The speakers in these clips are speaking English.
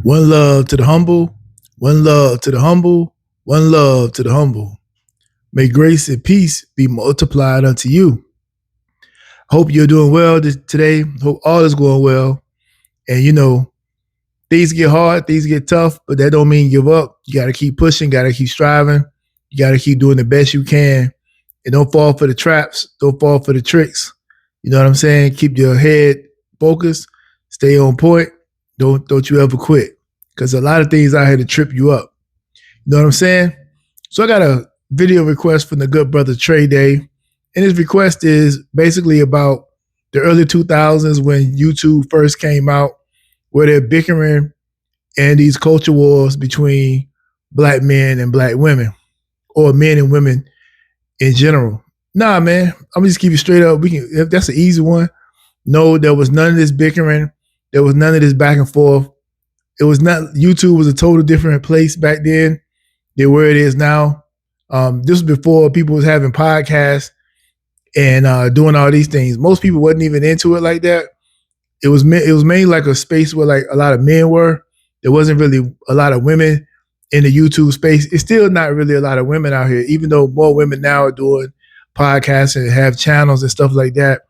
One love to the humble, one love to the humble, one love to the humble. May grace and peace be multiplied unto you. Hope you're doing well today. Hope all is going well. And things get hard, things get tough, but that don't mean give up. You got to keep pushing, got to keep striving. You got to keep doing the best you can. And don't fall for the traps. Don't fall for the tricks. You know what I'm saying? Keep your head focused. Stay on point. Don't you ever quit. Because a lot of things out here to trip you up. You know what I'm saying? So I got a video request from the good brother Trey Day. And his request is basically about the early 2000s when YouTube first came out, where they're bickering and these culture wars between black men and black women, or men and women in general. Nah, man, I'm gonna just keep you straight up. If that's an easy one. No, there was none of this bickering. There was none of this back and forth. It was not. YouTube was a total different place back then than where it is now. This was before people was having podcasts and doing all these things. Most people wasn't even into it like that. It was mainly like a space where like a lot of men were. There wasn't really a lot of women in the YouTube space. It's still not really a lot of women out here, even though more women now are doing podcasts and have channels and stuff like that.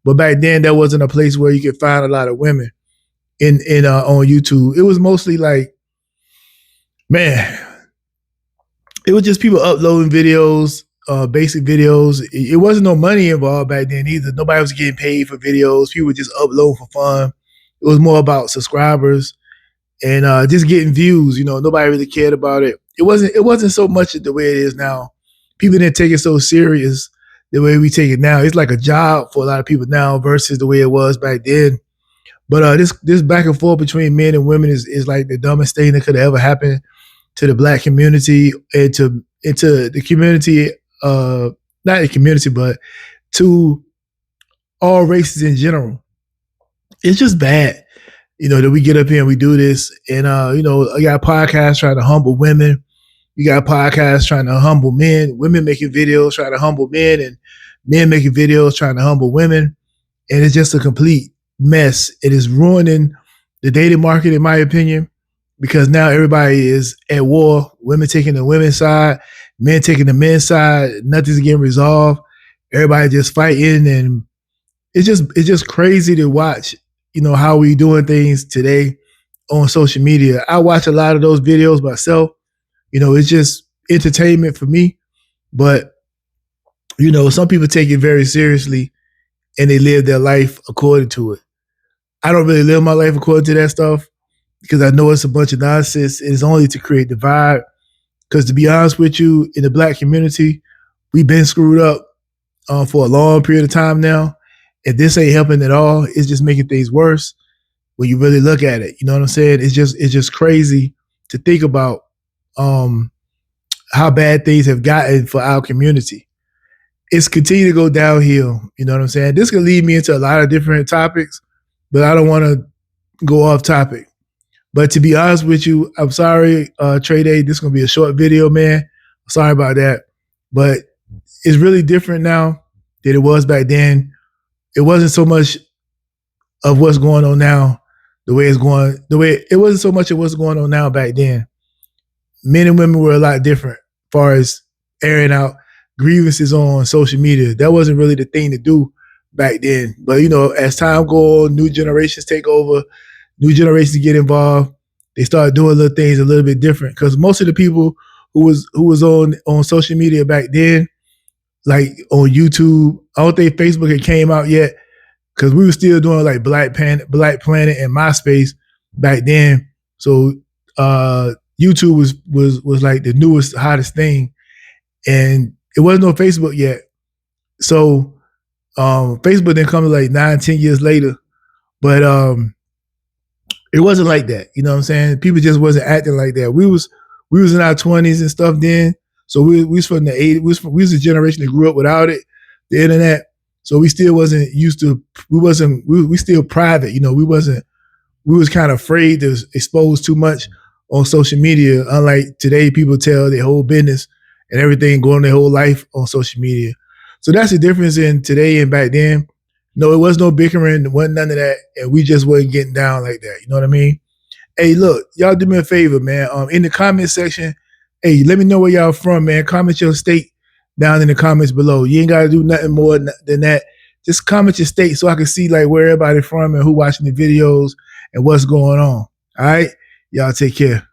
But back then, there wasn't a place where you could find a lot of women in on YouTube. It was mostly like, man, it was just people uploading videos, basic videos. It wasn't no money involved back then either. Nobody was getting paid for videos. People were just uploading for fun. It was more about subscribers and just getting views. Nobody really cared about it. It wasn't so much the way it is now. People didn't take it so serious the way we take it now. It's like a job for a lot of people now versus the way it was back then. But this back and forth between men and women is like the dumbest thing that could have ever happened to the black community and to the community, not the community, but to all races in general. It's just bad, that we get up here and we do this. And, I got podcasts trying to humble women. You got podcasts trying to humble men, women making videos trying to humble men, and men making videos trying to humble women. And it's just a complete mess. It is ruining the dating market, in my opinion, because now everybody is at war. Women taking the women's side, men taking the men's side. Nothing's getting resolved. Everybody just fighting, and it's just crazy to watch. How we doing things today on social media. I watch a lot of those videos myself. It's just entertainment for me. But some people take it very seriously, and they live their life according to it. I don't really live my life according to that stuff because I know it's a bunch of nonsense. It's only to create divide. Because to be honest with you, in the black community, we've been screwed up for a long period of time now. If this ain't helping at all, it's just making things worse when you really look at it. You know what I'm saying? It's just crazy to think about how bad things have gotten for our community. It's continued to go downhill. You know what I'm saying? This could lead me into a lot of different topics, but I don't want to go off topic. But to be honest with you, I'm sorry, Trey Day, this is going to be a short video, man. Sorry about that. But it's really different now than it was back then. It wasn't so much of what's going on now, it wasn't so much of what's going on now back then. Men and women were a lot different as far as airing out grievances on social media. That wasn't really the thing to do back then. But, as time goes on, new generations take over, new generations get involved. They start doing little things a little bit different. Because most of the people who was on social media back then, like on YouTube, I don't think Facebook had came out yet, because we were still doing like Black Planet and MySpace back then. So YouTube was like the newest, hottest thing, and it wasn't on Facebook yet. So Facebook didn't come like 9-10 years later, but it wasn't like that. You know what I'm saying? People just wasn't acting like that. We was in our 20s and stuff then. So we was from the 80s. We was a generation that grew up without it, the internet. So we still wasn't used to. We still private. We was kind of afraid to expose too much on social media. Unlike today, people tell their whole business and everything, going their whole life on social media. So that's the difference in today and back then. No, it was no bickering. There wasn't none of that. And we just wasn't getting down like that. You know what I mean? Hey, look, y'all do me a favor, man. In the comment section, hey, let me know where y'all from, man. Comment your state down in the comments below. You ain't gotta do nothing more than that. Just comment your state so I can see like where everybody from and who watching the videos and what's going on. All right, y'all take care.